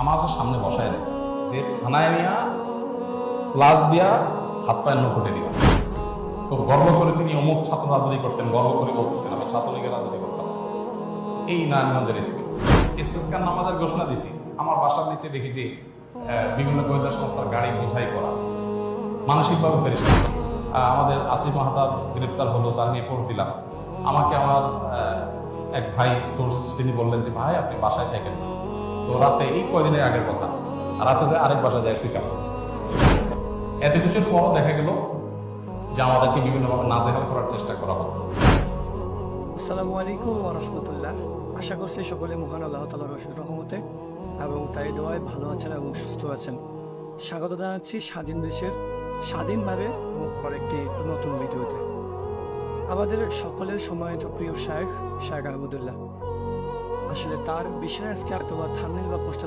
আমাকে সামনে বসায় দেয় যে থানায় নিয়া প্লাস দিয়া হাত পায়ের নৌকটে দিলাম। খুব গর্ব করে তিনি অমুক ছাত্র রাজনীতি করতেন, গর্ব করে বলতেছেন আমি ছাত্রলীগের রাজনীতি করতাম। এই নারায়ণগঞ্জের এসপি ইস্তেসকার নামাজের ঘোষণা দিছি, আমার বাসার নিচে দেখি যে বিভিন্ন গোয়েন্দা সংস্থার গাড়ি বোঝাই করা, মানসিকভাবে পেরেশান। আমাদের আসিফ মাহাতাব গ্রেপ্তার হলো, তার নিয়ে পোস্ট দিলাম। আমাকে আমার এক ভাই সোর্স তিনি বললেন যে ভাই আপনি বাসায় থাকেন। তো রাতে এই কয়দিনের আগের কথা, রাতে যায় আরেক বাসায় যায় ফিকার। এত কিছুর পর দেখা গেল যে আমাদেরকে বিভিন্নভাবে নাজেহাল করার চেষ্টা করা হতো। আসসালামু আলাইকুম ওয়া রাহমাতুল্লাহ। আশা করছি সকলে মহান আল্লাহ তাআলার অশেষ রহমতে এবং তাই দোয়ায় ভালো আছেন এবং সুস্থ আছেন। স্বাগত জানাচ্ছি স্বাধীন দেশের স্বাধীনভাবে মুখ করা একটি নতুন ভিডিওতে। আমাদের সকলের সম্মানিত প্রিয় শায়েখ আহমদুল্লাহ, আসলে তার বিষয়ে আজকে অথবা থাম্বনেল বা পোস্টার